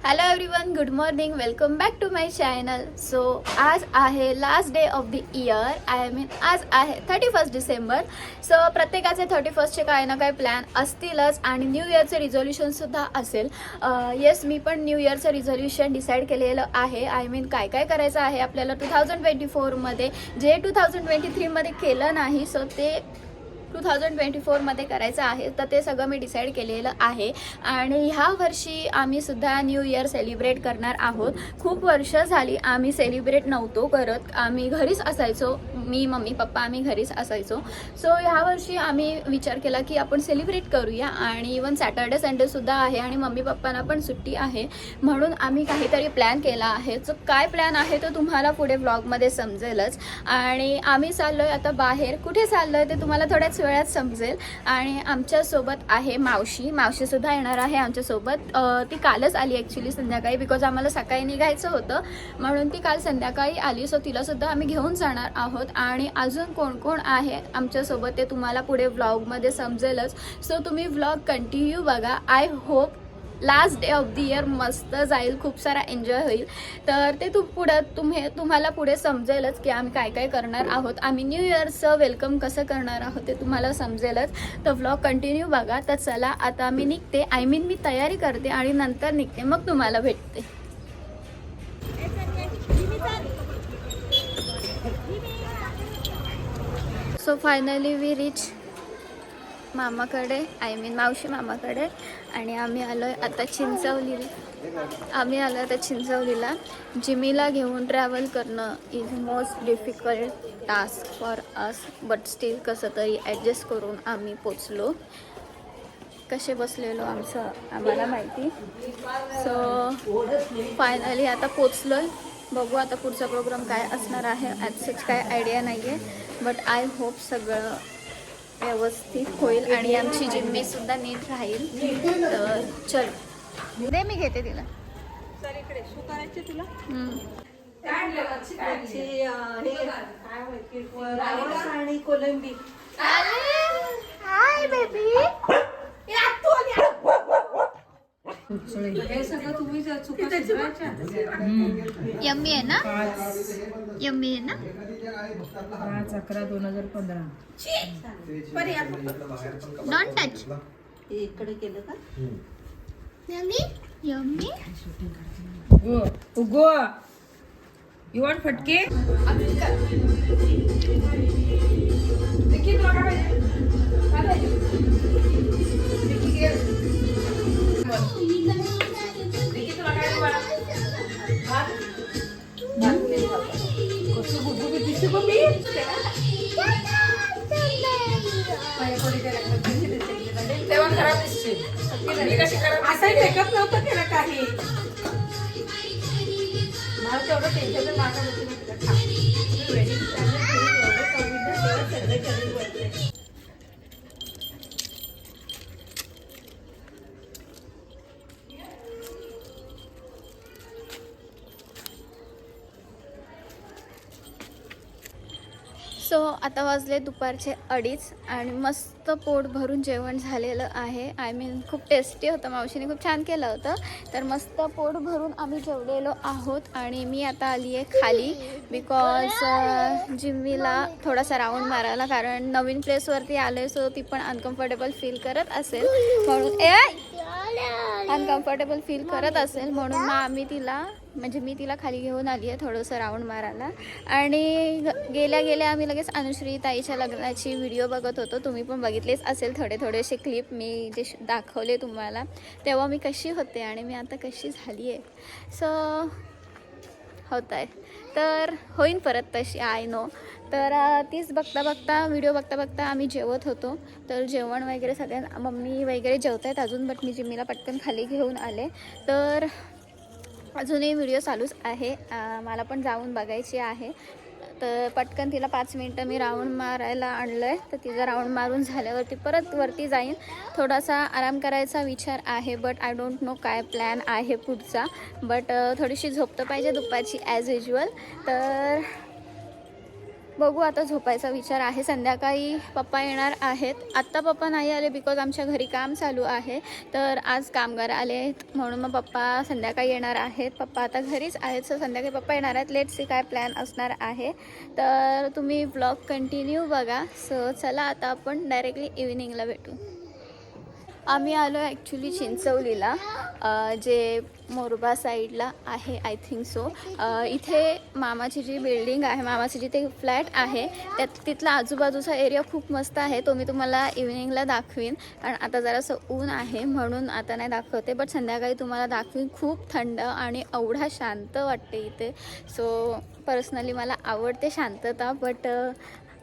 Hello everyone, good morning. Welcome back to my channel. So आज आहे last day of the year. आज आहे 31 December. So प्रत्येकाचे 31चे काही ना काही प्लॅन असतीलच आणि न्यू इयरचे रिझोल्युशनसुद्धा असेल. येस, मी पण न्यू इयरचं रिझोल्युशन डिसाईड केलेलं आहे. काय काय करायचं आहे आपल्याला 2024मध्ये, जे 2023मध्ये केलं नाही. सो ते 2024मध्ये करायचं आहे, तर ते सगळं मी डिसाईड केलेलं आहे. आणि ह्या वर्षी आम्ही सुद्धा न्यू इयर सेलिब्रेट करणार आहोत. खूप वर्ष झाली आम्ही सेलिब्रेट नव्हतो करत. आम्ही घरीच असायचो, मी मम्मी पप्पा आम्ही घरीच असायचो. सो ह्या वर्षी आम्ही विचार केला की आपण सेलिब्रेट करूया. आणि इवन सॅटर्डे संडेसुद्धा आहे आणि मम्मी पप्पांना पण सुट्टी आहे, म्हणून आम्ही काहीतरी प्लॅन केला आहे. जो काय प्लॅन आहे तो तुम्हाला पुढे व्लॉगमध्ये समजेलच. आणि आम्ही चाललो आहे आता बाहेर. कुठे चाललो आहे ते तुम्हाला थोड्याच वेळात समजेल. आणि आमच्यासोबत आहे मावशीसुद्धा येणार आहे आमच्यासोबत. ती कालच आली ॲक्च्युली संध्याकाळी, बिकॉज आम्हाला सकाळी निघायचं होतं, म्हणून ती काल संध्याकाळी आली. सो तिलासुद्धा आम्ही घेऊन जाणार आहोत. आणि अजून कोण कोण आहे आमच्यासोबत ते तुम्हाला पुढे व्लॉगमध्ये समजेलच. सो तुम्ही व्लॉग कंटिन्यू बघा. I hope last day of the year मस्त जाईल, खूप सारा एन्जॉय होईल. तर ते तुम्हाला पुढे समजेलच की आम्ही काय काय करणार आहोत. आम्ही न्यू इयरचं वेलकम कसं करणार आहोत ते तुम्हाला समजेलच. तर व्लॉग कंटिन्यू बघा. तर चला आता मी निघते, मी तयारी करते आणि नंतर निघते, मग तुम्हाला भेटते. सो फायनली वी रीच मामाकडे, मावशी मामाकडे. आणि आम्ही आलो आहे आता चिंचवलीला. जिमीला घेऊन ट्रॅव्हल करणं is most difficult task for us, but still कसं तरी ॲडजस्ट करून आम्ही पोचलो. कसे बसलेलो आम्हाला माहिती. सो फायनली आता पोचलो आहे. बघू आता पुढचा प्रोग्राम काय असणार आहे. ॲज सच काय आयडिया नाही आहे, बट आय होप सगळं व्यवस्थित होईल आणि आमची जिम्मी सुद्धा नीट राहील. तर चल दे, मी घेते तिला. आणि कोलंबी. Hi baby. हे सगळं तुम्ही यम्मी आहे ना? यम्मी आहे ना? 5/11/2015. Don't touch. इकडे केलं का? यम्मी. उगो यू वांट फटके? तेव्हा खराब दिसशील. असंही मेकअप नव्हतं केलं काही. मला तेवढं टेन्शन माझ्या सो आता वाजले दुपारचे 2:30 आणि मस्त पोट भरून जेवण झालेलं आहे. खूप टेस्टी होतं. मावशीने खूप छान केलं होतं. तर मस्त पोट भरून आम्ही जेवलेलो आहोत. आणि मी आता आली आहे खाली, बिकॉज जिम्मीला थोडासा राऊंड मारायला, कारण नवीन प्लेसवरती आले. सो ती पण अनकम्फर्टेबल फील करत असेल म्हणून मी तिला खाली घेऊन आली आहे थोडंसं राऊंड मारायला. आणि गेल्या आम्ही लगेच अनुश्री ताईच्या लग्नाची व्हिडिओ बघत होतो. तुम्ही पण बघितलेच असेल थोडेसे क्लिप मी जे दाखवले तुम्हाला, तेव्हा मी कशी होते आणि मी आता कशी झाली आहे. सो होत आहे, तर होईन परत तशी, आय नो. तर तीच व्हिडिओ बघता आम्ही जेवत होतो. तर जेवण वगैरे सगळ्यांना, मम्मी वगैरे जेवत आहेत अजून, बट मी जिम्मीला पटकन खाली घेऊन आले. तर अजूनही व्हिडिओ चालूच आहे. मला पण जाऊन बघायची आहे. तर पटकन तिला 5 मिनटं मी राऊंड मारायला आणलं आहे. तर तिचा राऊंड मारून झाल्यावरती परत वरती जाईन. थोडासा आराम करायचा विचार आहे, बट आय डोंट नो काय प्लॅन आहे पुढचा. बट थोडीशी झोप तर पाहिजे दुपारची ॲज युजल. तर बघू आता झोपायचा विचार आहे. संध्याकाळी पप्पा येणार आहेत. आत्ता पप्पा नाही आले बिकॉज आमच्या घरी काम चालू आहे, तर आज कामगार आले आहेत म्हणून मग पप्पा संध्याकाळी येणार आहेत. पप्पा आता घरीच आहेत, सो संध्याकाळी पप्पा येणार आहेत. लेट्स सी काय प्लॅन असणार आहे, तर तुम्ही व्लॉग कंटिन्यू बघा. सो चला आता आपण डायरेक्टली इव्हिनिंगला भेटू. आम्ही आलो ॲक्च्युली चिंचवलीला, जे मोरबा साईडला आहे आय थिंक सो. इथे मामाची जी बिल्डिंग आहे, मामाची जिथे फ्लॅट आहे तिथला आजूबाजूचा एरिया खूप मस्त आहे. तो मी तुम्हाला इव्हिनिंगला दाखवीन, कारण आता जरासं ऊन आहे म्हणून आता नाही दाखवते, बट संध्याकाळी तुम्हाला दाखवीन. खूप थंड आणि एवढा शांत वाटते इथे. सो पर्सनली मला आवडते शांतता, बट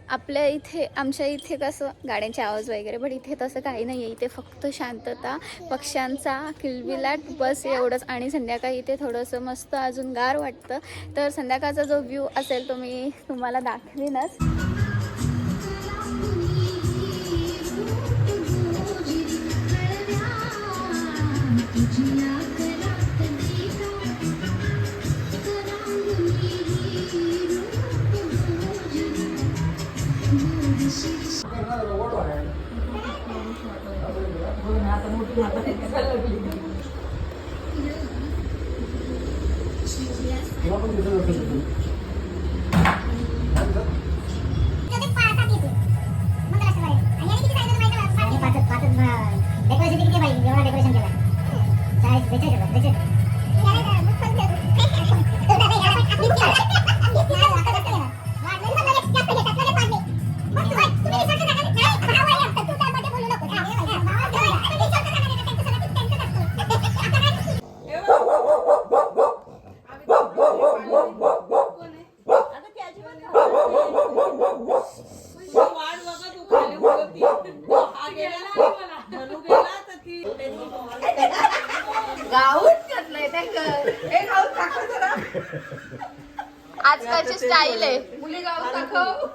आपल्या इथे आमच्या इथे कसं गाड्यांचे आवाज वगैरे, बट इथे तसं काही नाही आहे. इथे फक्त शांतता, पक्ष्यांचा किलबिलाट, बस एवढंच. आणि संध्याकाळी इथे थोडंसं मस्त अजून गार वाटतं. तर संध्याकाळचा जो व्ह्यू असेल तो मी तुम्हाला दाखवीनच. आजकालची स्टाईल आहे. मुली गाऊन दाखव.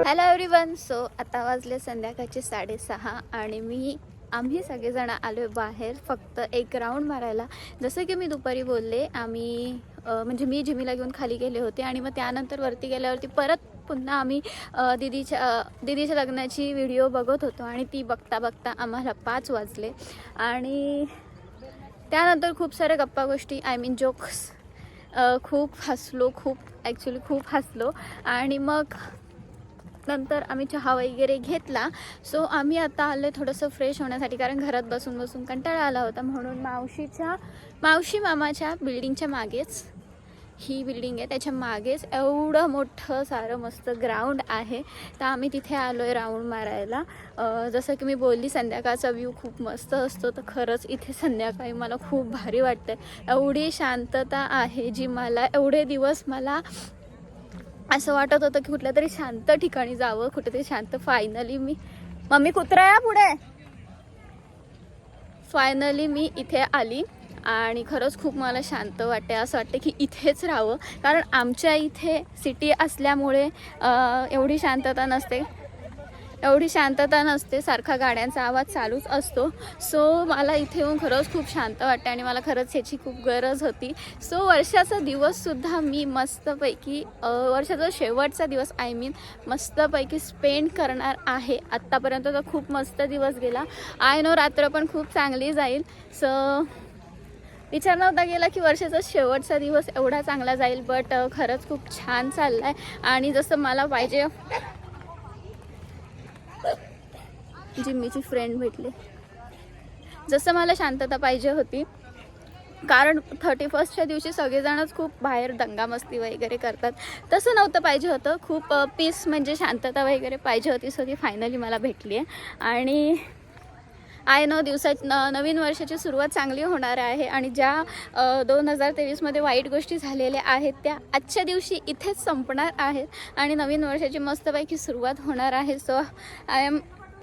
Hello everyone. सो आता वाजले संध्याकाळचे 6:30 आणि आम्ही सगळेजण आलो आहे बाहेर फक्त एक राऊंड मारायला. जसं की मी दुपारी बोलले, आम्ही म्हणजे मी जिमीला घेऊन खाली गेले होते आणि मग त्यानंतर वरती गेल्यावरती परत पुन्हा आम्ही दीदीच्या लग्नाची व्हिडिओ बघत होतो आणि ती बघता बघता आम्हाला 5 वाजले. आणि त्यानंतर खूप साऱ्या गप्पा गोष्टी, आय मीन जोक्स, खूप हसलो, खूप हसलो. आणि मग नंतर आम्ही चहा वगैरे घेतला. सो आम्ही आता आलो थोडंसं फ्रेश होण्यासाठी, कारण घरात बसून बसून कंटाळा आला होता. म्हणून मावशी मामाच्या बिल्डिंगच्या मागेच ही बिल्डिंग आहे, त्याच्या मागेच एवढं मोठं सारं मस्त ग्राउंड आहे. तर आम्ही तिथे आलो आहे राऊंड मारायला. जसं की मी बोलली, संध्याकाळचा व्ह्यू खूप मस्त असतो. तर खरंच इथे संध्याकाळी मला खूप भारी वाटतं. एवढी शांतता आहे जी एवढे दिवस मला असं वाटत होतं की कुठल्या तरी शांत ठिकाणी जावं, कुठेतरी शांत. मम्मी कुत्रा या पुढे. फायनली मी इथे आली आणि खरंच खूप मला शांत वाटते. असं वाटतं की इथेच राहावं, कारण आमच्या इथे सिटी असल्यामुळे एवढी शांतता नसते. सारखा गाड्यांचा आवाज चालूच असतो. सो मला इथे येऊन खरंच खूप शांत वाटते आणि मला खरंच याची खूप गरज होती. सो वर्षाचा दिवससुद्धा मी मस्तपैकी, वर्षाचा शेवटचा दिवस मस्तपैकी स्पेंड करणार आहे. आत्तापर्यंत तर खूप मस्त दिवस गेला. आय नो रात्र पण खूप चांगली जाईल. सो विचार नव्हता गेला की वर्षाचा शेवटचा दिवस एवढा चांगला जाईल, बट खरंच खूप छान चालला आहे. आणि जसं मला पाहिजे, जिम्मीची फ्रेंड भेटली, जसं मला शांतता पाहिजे होती. कारण 31च्या दिवशी सगळेजणच खूप बाहेर दंगामस्ती वगैरे करतात, तसं नव्हतं पाहिजे होतं. खूप पीस म्हणजे शांतता वगैरे पाहिजे होती. सो ती फायनली मला भेटली आहे. आणि आय नो नवीन वर्षाची सुरुवात चांगली होणार आहे. आणि ज्या 2023मध्ये वाईट गोष्टी झालेल्या आहेत त्या आजच्या दिवशी इथेच संपणार आहेत आणि नवीन वर्षाची मस्तपैकी सुरुवात होणार आहे. So I am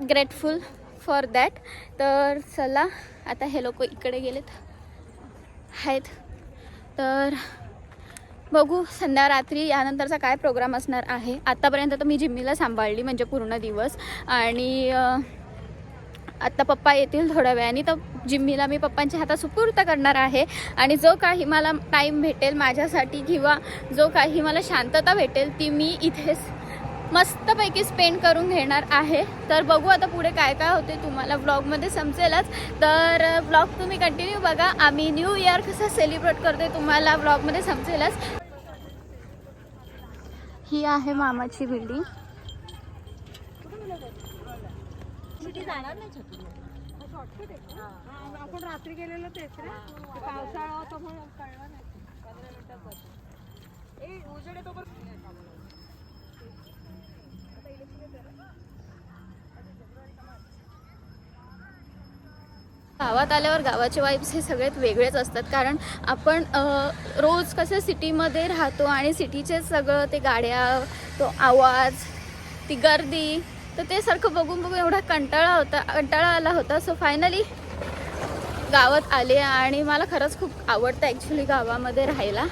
grateful for that. तर चला आता हे लोक इकडे गेलेत आहेत, तर बघू संध्या रात्री यानंतरचा काय प्रोग्राम असणार आहे. आत्तापर्यंत तर मी जिम्मीला सांभाळली म्हणजे पूर्ण दिवस, आणि आत्ता पप्पा येतील थोड्या वेळाने, तर जिम्मीला मी पप्पांच्या हातात सुपूर्द करणार आहे. आणि जो काही मला टाईम भेटेल माझ्यासाठी किंवा जो काही मला शांतता भेटेल ती मी इथेच मस्तपैकी स्पेंड करून घेणार आहे. तर बघू आता पुढे काय काय होते, तुम्हाला व्लॉगमध्ये समजेलच. तर व्लॉग तुम्ही कंटिन्यू बघा. आम्ही न्यू इयर कसं सेलिब्रेट करते तुम्हाला व्लॉगमध्ये समजेलच. ही आहे मामाची बिल्डिंग. आपण रात्री गेलेलो तेच रे, पावसाळा होता म्हणून कळलं नाही. 15 मिनिटात उजेड येतो. गावात आल्यावर गावाचे वाईब्स हे सगळ्यात वेगळेच असतात. कारण आपण रोज कसं सिटीमध्ये राहतो आणि सिटीचे सगळं ते गाड्या, तो आवाज, ती गर्दी, तर ते सारखं बघून बघून एवढा कंटाळा आला होता. सो फायनली गावात आले आणि मला खरंच खूप आवडतं ॲक्च्युली गावामध्ये राहायला.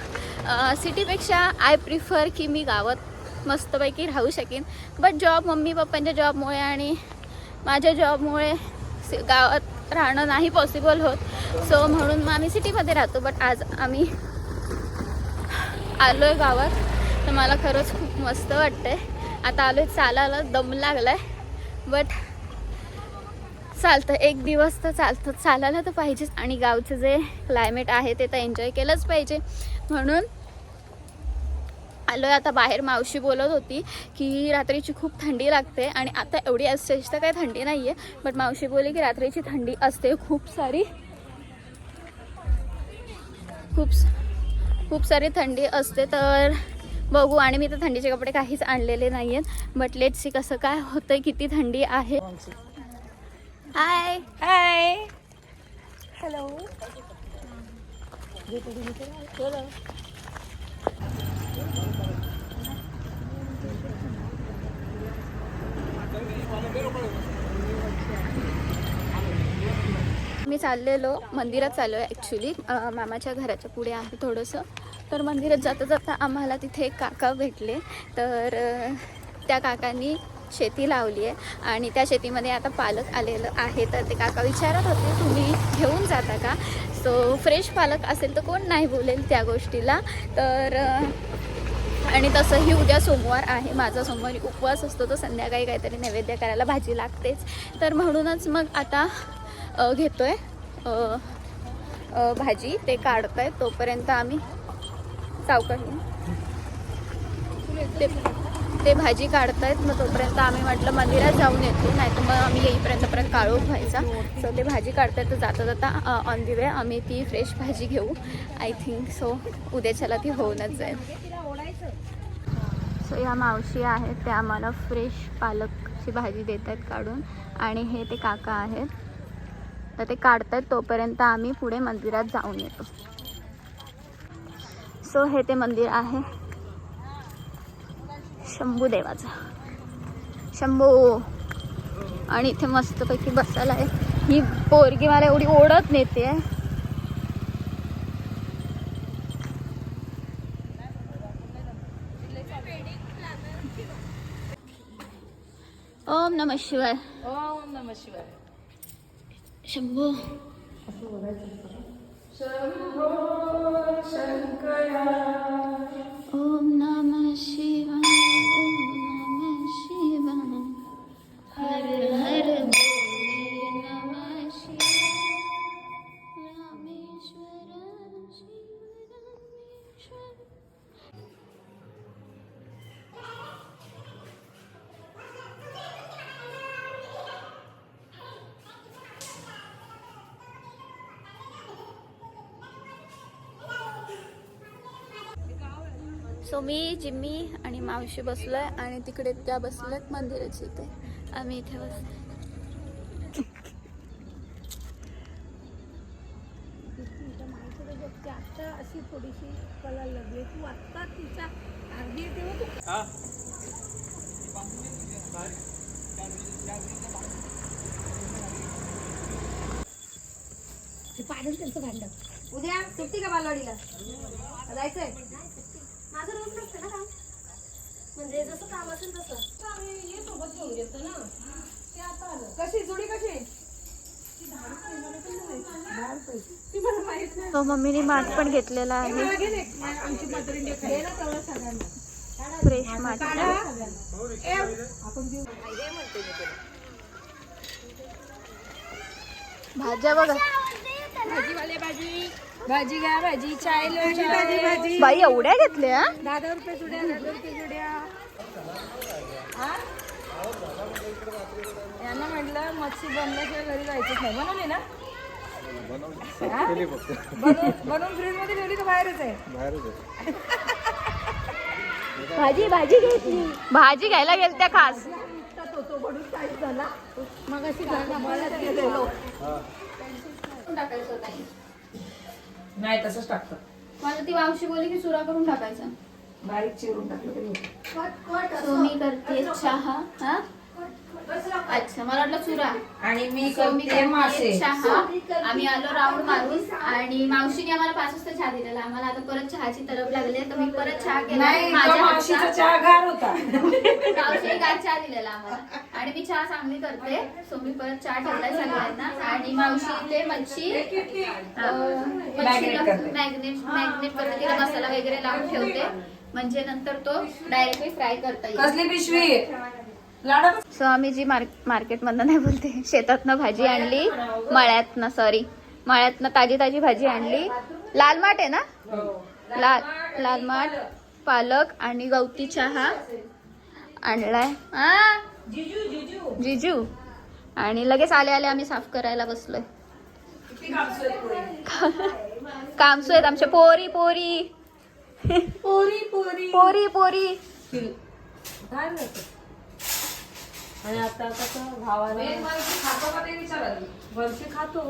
सिटीपेक्षा आय प्रिफर की मी गावात मस्तपैकी राहू शकेन. बट जॉब, मम्मी पप्पांच्या जॉबमुळे आणि माझ्या जॉबमुळे गावात राहणं नाही पॉसिबल होत. सो म्हणून मग आम्ही सिटीमध्ये राहतो. बट आज आम्ही आलो आहे गावात, तर मला खरंच खूप मस्त वाटतं आहे. आता आलो आहे, चालायला दम लागला आहे, बट चालतं. एक दिवस तर चालायला तर पाहिजेच. आणि गावचं जे क्लायमेट आहे ते तर एन्जॉय केलंच पाहिजे. म्हणून आलो आहे. आता बाहेर मावशी बोलत होती की रात्रीची खूप थंडी लागते, आणि आता एवढी असतेच तर काही थंडी नाही आहे. बट मावशी बोलली की रात्रीची थंडी असते खूप सारी थंडी असते. तर बघू. आणि मी तर थंडीचे कपडे काहीच आणलेले नाही आहेत. बट लेट्स सी कसं काय होतंय, किती थंडी आहे. हाय हाय, हॅलो. मी चाललेलो मंदिरात चाललो आहे ॲक्च्युली. मामाच्या घराच्या पुढे आहे थोडंसं. तर मंदिरात जाता जाता आम्हाला तिथे एक काका भेटले. तर त्या काकांनी शेती लावली आहे आणि त्या शेतीमध्ये आता पालक आलेलं आहे. तर ते काका विचारत होते तुम्ही घेऊन जाता का. सो फ्रेश पालक असेल तर कोण नाही बोलेल त्या गोष्टीला. तर आणि तसंही उद्या सोमवार आहे. माझा सोमवारी उपवास असतो, तर संध्याकाळी काहीतरी नैवेद्य करायला भाजी लागतेच. तर म्हणूनच मग आता घेतोय भाजी. ते काढताय तोपर्यंत आम्ही सावकाश ते भाजी काढतायत. मग तोपर्यंत आम्ही म्हटलं मंदिरात जाऊन येतो, नाही तर मग आम्ही येईपर्यंत परत काळोख व्हायचा. सो ते भाजी काढतायत, तर जाता जाता ऑन दी वे आम्ही ती फ्रेश भाजी घेऊ. आय थिंक सो उद्याच्याला ती होऊनच जाईल. सो या मावशी आहेत, त्या आम्हाला फ्रेश पालकची भाजी देत आहेत काढून. आणि हे ते काका आहेत, तर ते काढतायत तोपर्यंत आम्ही पुढे मंदिरात जाऊन येतो. सो हे ते मंदिर आहे शंभू देवाचं. शंभू. आणि इथे मस्तपैकी बसायला आहे. ही पोरगी मला एवढी ओढत नेते. ओम नमः शिवाय. ओम नमः शिवाय. शंभू. ओम नमः शिवाय. ओम नमः शिवाय. हर हर भोले नमः शिवाय. रामेश्वर शिव रामेश्वर. सो मी, जिम्मी आणि मावशी बसलोय आणि तिकडे त्या बसल्यात मंदिराच्या इथे. आम्ही इथे बसलो. आता अशी थोडीशी कला लागली. तू आत्ता तिच्या अर्धी तेव्हा तू पाडेल त्यांचं भांडण. उद्या सुट्टी का बालवाडीला जायचंय. माझं रोज नसतं ना काम, म्हणजे जसं काम असेल तसं सोबत घेऊन घेतो ना. ते आता आलं. कशी जोडी कशी ती मला माहित नाही. तो मम्मीने माठ पण घेतलेला आहे, आमची मैत्रीण घे ना तेवढं सगळ्यांना फ्रेश माठ. आपण देऊ. भाज्या बघा भाजीवाले भाजी घ्या, भाजी चाय भाजी बाई, एवढ्या घेतल्या. 10 रुपये जुड्या, 10 रुपये जुड्या. यांना म्हटलं मच्छी बनल्याशिवाय घरी जायचंच नाही. बनवली ना? बनवून फ्रीज मध्ये ठेवली का बाहेरच आहे? भाजी घेतली, भाजी घ्यायला गेलत्या खास. मग अशी नाही तसंच टाकतं. मला ती मावशी बोलली की चुरा करून टाकायचा. बारीक चिरून टाकलं तरी So मी करते चहा. हा अच्छा, मला वाटलं चुरा. आणि मी So मी करते मासे. करते चहा. आम्ही आलो राऊंड मारून आणि मावशीने आम्हाला 5 वाजता चहा दिलेला. आम्हाला आता परत चहाची तलब लागली, तर मी परत चहा केला. नाही, माझ्या मावशीचा हातचा. चहा गार होता. मावशीने गार चहा दिलेला आम्हाला आणि मी चहा चांगली करते. सो मी परत चहा ठेवलाय सगळ्यांना. आणि मावशी ते मच्छी Marinate करते. मॅग्नेट करते, तिला मसाला वगैरे लावून ठेवते, म्हणजे नंतर तो डायरेक्टली फ्राय करता येईल. कसली पिशवी लाडा. सो आम्ही जी मार्केटमधनं नाही बोलते, शेतातनं भाजी आणली, मळ्यातनं ताजी भाजी आणली. लाल माठ आहे ना, लाल माठ, पालक आणि गवती चहा आणलाय. जिजू. आणि लगेच आले आम्ही साफ करायला बसलोय. कामसू आहेत आमच्या पोरी. आणि आता कसं भावाला वर्षी खातो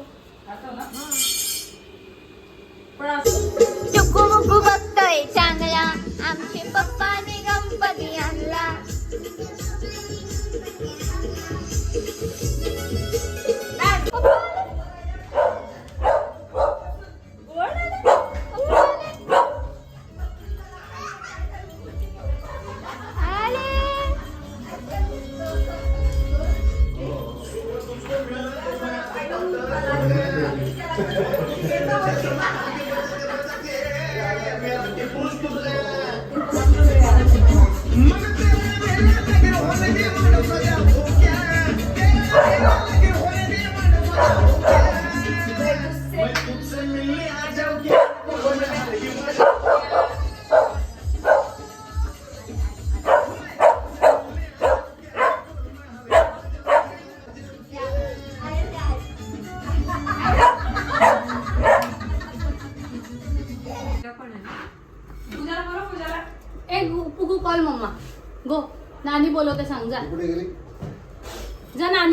ना. पण चुकू मुकू बघतोय चांगला, आमचे पप्पाने गणपती आणला. पुगू कॉल मम्मा गो. नानी बोलवते, सांग जा. कुठे गेली? जा नानी.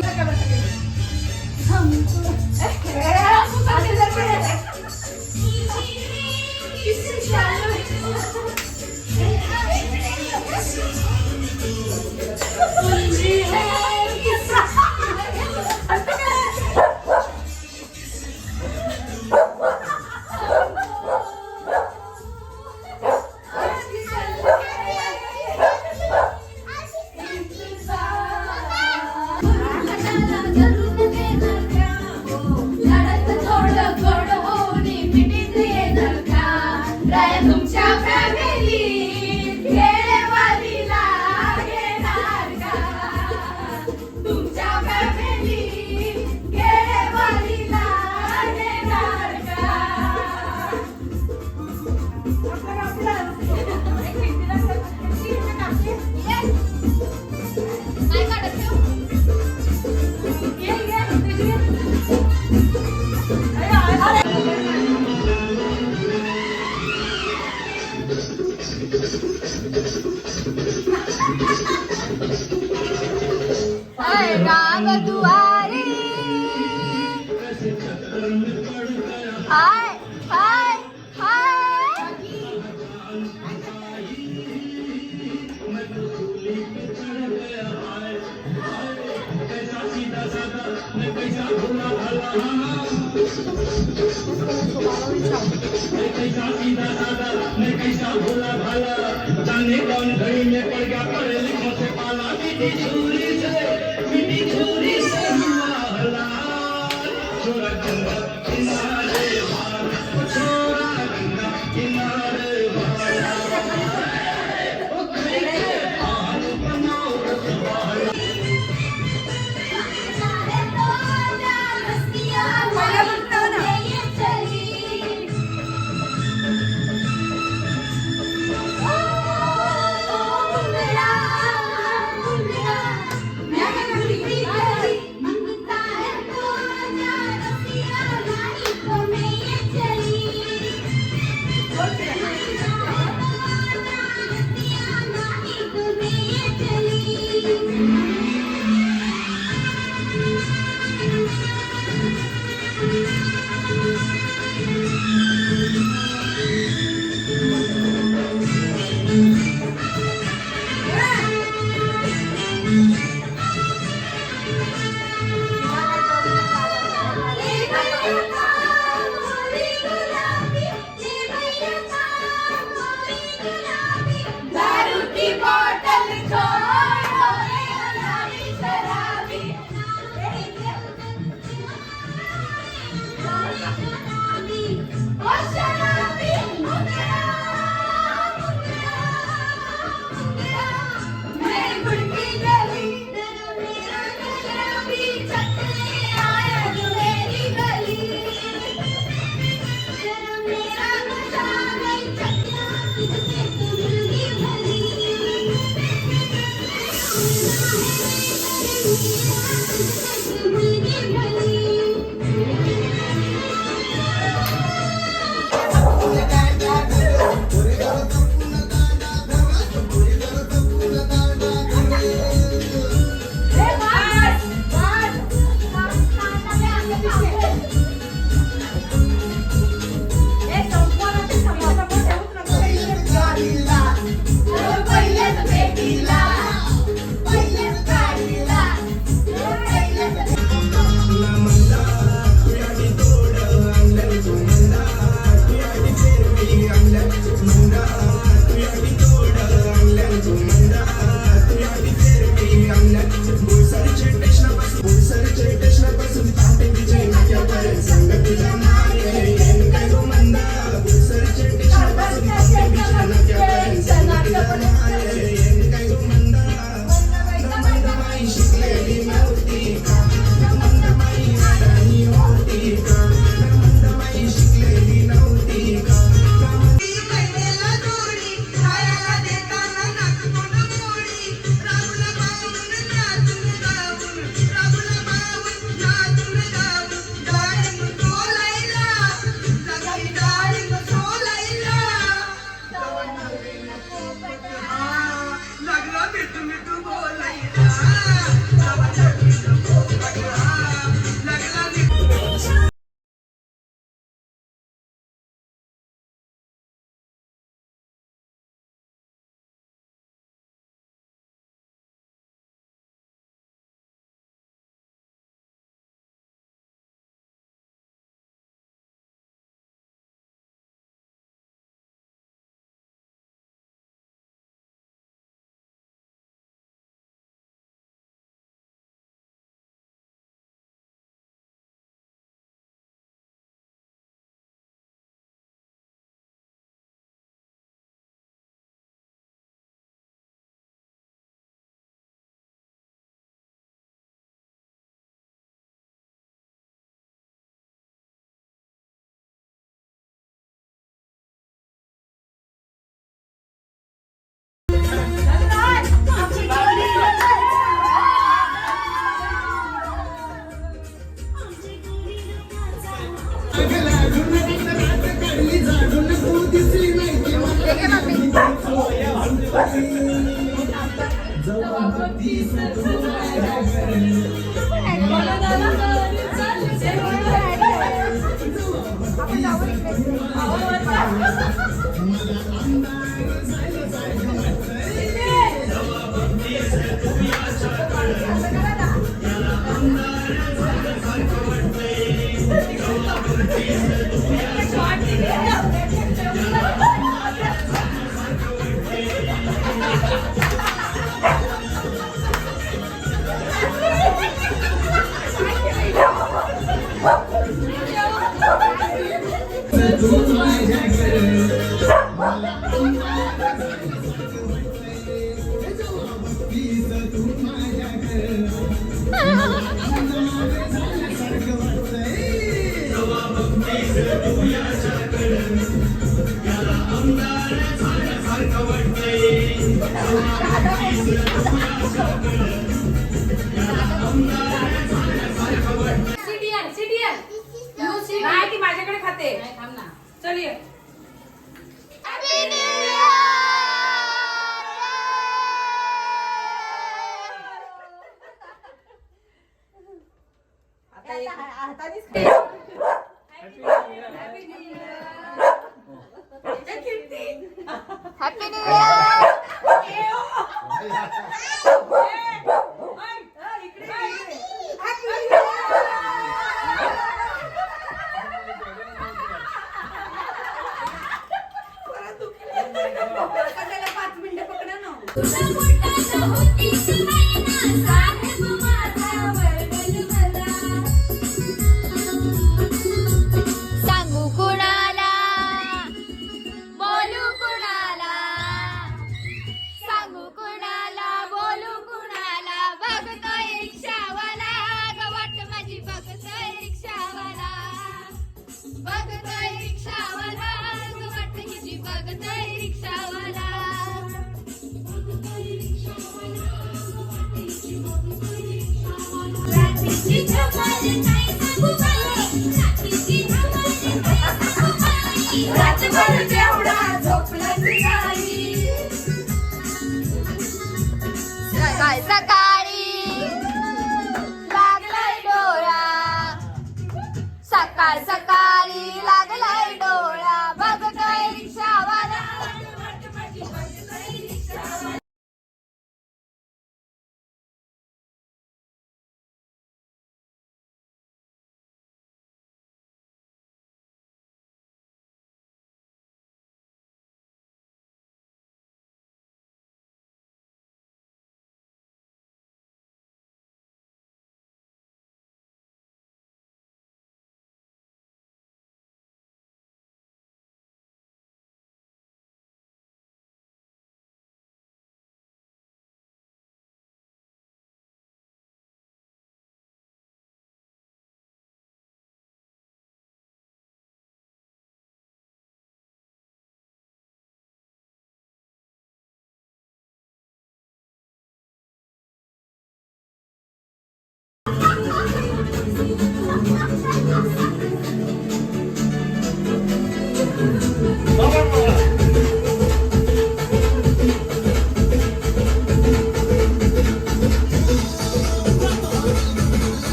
राम दुआरे हाय हाय हाय. जाने कौन घड़ी में पड़ गया पढ़े लिखों से पाला मीठी छुरी से हुआ हलाल छोरा गंगा किनारे वाला छोरा गंगा किनारे वाला ओ खरीदे पान बनाओ रसवाला नाही ती माझ्याकडे खाते चल ये हॅपी न्यू इयर. सांगू कुणाला बोलू कुणाला, सांगू कुणाला बोलू कुणाला, बघतोय रिक्षावाला गवाट माझी, बघतोय रिक्षावाला, बघतोय रिक्षावाला गवाट हिची, बघतोय रिक्षावाला. रात्रीची धमाल नाही सांगू बाई, रात्रीची धमाल नाही सांगू बाई, रातभर जेवढा झोपलंच नाही. सकाळ सकाळी लागलाय डोळा, सकाळ सकाळी लागलाय डोळा, बघतोय रिक्षावाला.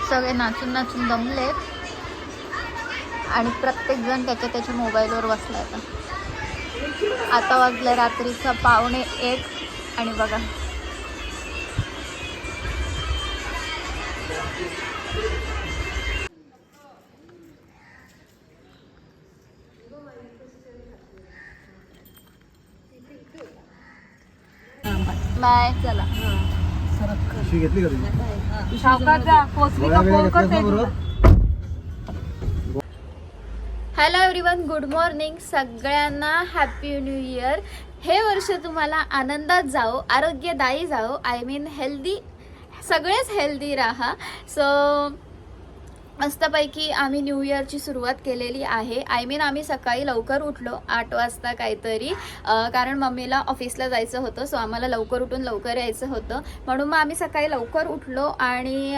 सगळे नाचून नाचून दमले आणि प्रत्येक जण त्याच्या मोबाईलवर बसलाय. आता वाजलं रात्रीचा 12:45 आणि बघा बाय. चला घेतली का हॅलो एव्हरीवन, गुड मॉर्निंग सगळ्यांना. Happy new year. हे वर्ष तुम्हाला आनंदात जाओ, आरोग्यदायी जाओ. आय मीन हेल्दी, सगळेच हेल्दी राहा. सो मस्तपैकी आम्ही न्यू इयरची सुरुवात केलेली आहे. आय मीन आम्ही सकाळी लवकर उठलो 8 वाजता काहीतरी, कारण मम्मीला ऑफिसला जायचं होतं. सो आम्हाला लवकर उठून लवकर यायचं होतं, म्हणून मग आम्ही सकाळी लवकर उठलो आणि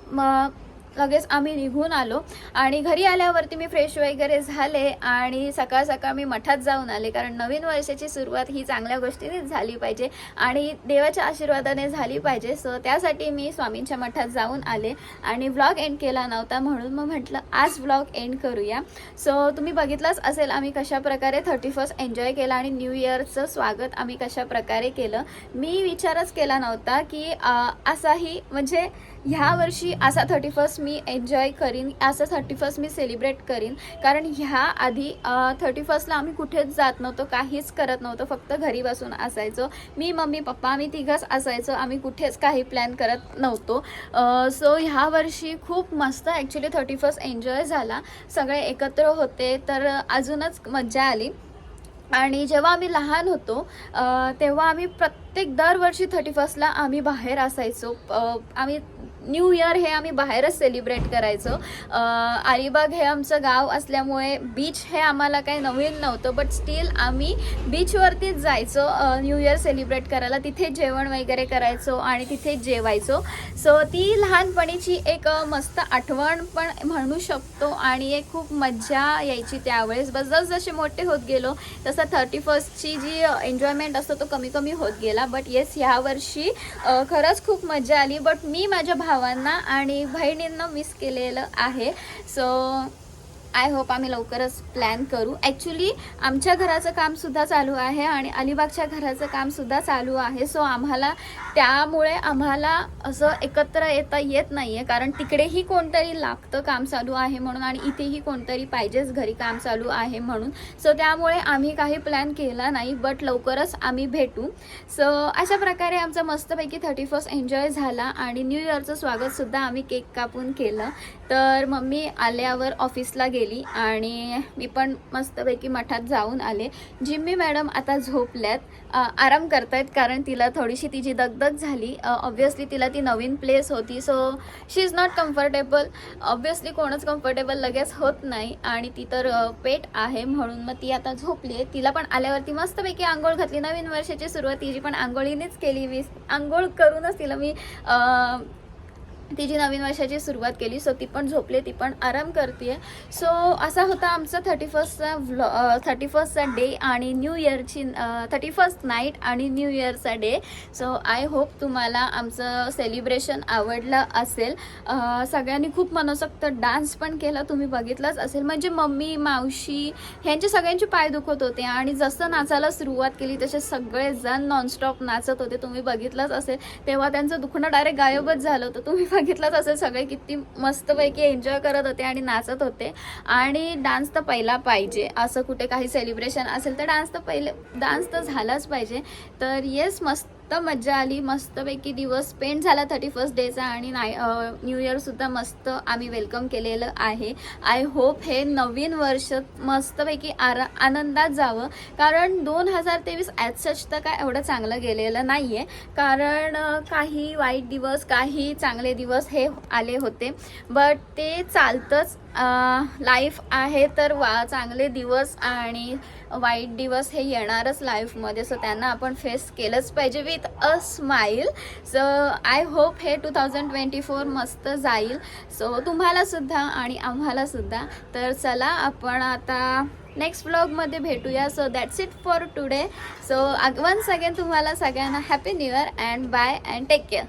मग लगेच आम्ही निघून आलो. आणि घरी आल्यावरती मी फ्रेश वगैरे झाले आणि सकाळ सकाळ मी मठात जाऊन आले, कारण नवीन वर्षाची सुरुवात ही चांगल्या गोष्टीनेच झाली पाहिजे आणि देवाच्या आशीर्वादाने झाली पाहिजे. सो त्यासाठी मी स्वामींच्या मठात जाऊन आले आणि व्लॉग एंड केला नव्हता, म्हणून मग म्हटलं आज व्लॉग एंड करूया. सो तुम्ही बघितलंच असेल आम्ही कशाप्रकारे 31st एन्जॉय केला आणि न्यू इयरचं स्वागत आम्ही कशाप्रकारे केलं. मी विचारच केला नव्हता की असाही म्हणजे ह्या वर्षी असा 31st मी एन्जॉय करीन, असं 31st मी सेलिब्रेट करीन. कारण ह्या आधी 31stला आम्ही कुठेच जात नव्हतो, काहीच करत नव्हतो, फक्त घरी बसून असायचो. मी, मम्मी, पप्पा आम्ही तिघंच असायचो. आम्ही कुठेच काही प्लॅन करत नव्हतो. सो ह्या वर्षी खूप मस्त ॲक्च्युली 31st एन्जॉय झाला. सगळे एकत्र होते तर अजूनच मजा आली. आणि जेव्हा आम्ही लहान होतो तेव्हा आम्ही प्रत्येक दरवर्षी 31stला आम्ही बाहेर असायचो. आम्ही न्यू इयर हे आम्ही बाहेरच सेलिब्रेट करायचो. अलिबाग हे आमचं गाव असल्यामुळे बीच हे आम्हाला काही नवीन नव्हतं, बट स्टील आम्ही बीचवरतीच जायचो न्यू इयर सेलिब्रेट करायला. तिथे जेवण वगैरे करायचो आणि तिथे जेवायचो. सो ती लहानपणीची एक मस्त आठवण पण म्हणू शकतो आणि एक खूप मजा यायची त्यावेळेस. बस जसजसे मोठे होत गेलो तसं 31stची जी एन्जॉयमेंट असतो तो कमी कमी होत गेला. बट येस, ह्या वर्षी खरंच खूप मजा आली. बट मी माझ्या भावांना आणि बहिणींना मिस केलेलं आहे. सो आय होप आम्ही लवकरच प्लॅन करू. ॲक्च्युली आमच्या घराचं कामसुद्धा चालू आहे आणि अलिबागच्या घराचं कामसुद्धा चालू आहे. सो त्यामुळे आम्हाला असं एकत्र येता येत नाही आहे, कारण तिकडेही कोणतरी लागतं काम चालू आहे म्हणून आणि इथेही कोणतरी पाहिजेच घरी काम चालू आहे म्हणून. सो त्यामुळे आम्ही काही प्लॅन केला नाही, बट लवकरच आम्ही भेटू. सो अशा प्रकारे आमचा मस्तपैकी 31st एन्जॉय झाला आणि न्यू इयरचं स्वागतसुद्धा आम्ही केक कापून केलं. तर मम्मी आल्यावर ऑफिसला गेली आणि मी पण मस्तपैकी मठात जाऊन आले. जिम्मी मॅडम आता झोपल्यात, आराम करतायत, कारण तिला थोडीशी तिची दगदग झाली. ऑब्व्हियसली तिला ती नवीन प्लेस होती, so she is not comfortable. Obviously कोणच कम्फर्टेबल लगेच होत नाही आणि ती तर पेट आहे म्हणून मग ती आता झोपली आहे. तिला पण आल्यावरती मस्तपैकी आंघोळ घातली. नवीन वर्षाची सुरुवात तिची पण आंघोळीनेच केली. मी आंघोळ करूनच तिला मी तिची नवीन वर्षाची सुरुवात केली. सो ती पण झोपली, ती पण आराम करते. सो असा होता आमचा 31st डे आणि न्यू इयरची 31st नाईट आणि न्यू इयरचा डे. सो आय होप तुम्हाला आमचं सेलिब्रेशन आवडलं असेल. सगळ्यांनी खूप मनसोक्त डान्स पण केला, तुम्ही बघितलंच असेल. म्हणजे मम्मी, मावशी ह्यांचे सगळ्यांचे पाय दुखत होते आणि जसं नाचायला सुरुवात केली तसे सगळेजण नॉनस्टॉप नाचत होते, तुम्ही बघितलंच असेल. तेव्हा त्यांचं दुखणं डायरेक्ट गायबच झालं होतं, तुम्ही बघितलंच असेल. सगळे किती मस्तपैकी एन्जॉय करत होते आणि नाचत होते. आणि डान्स तर पहिला पाहिजे, असं कुठे काही सेलिब्रेशन असेल तर डान्स तर झालाच पाहिजे. तर येस, मस्त मजा आली. मस्तपैकी दिवस स्पेंड झाला 31st डेचा आणि न्यू इयरसुद्धा मस्त आम्ही वेलकम केलेलं आहे. आय होप हे नवीन वर्ष मस्तपैकी आनंदात जावं, कारण 2023 ॲज सच तर काय एवढं चांगलं गेलेलं नाही आहे. कारण काही वाईट दिवस, काही चांगले दिवस हे आले होते, बट ते चालतंच. लाईफ आहे तर चांगले दिवस आणि वाईट दिवस हे येणारच लाईफमध्ये. सो त्यांना आपण फेस केलंच पाहिजे with a smile. So I hope हे 2024 मस्त जाईल. सो तुम्हालासुद्धा आणि आम्हालासुद्धा. तर चला आपण आता नेक्स्ट व्लॉगमध्ये भेटूया. So that's it for today. So once again तुम्हाला सगळ्यांना happy new year and bye and take care.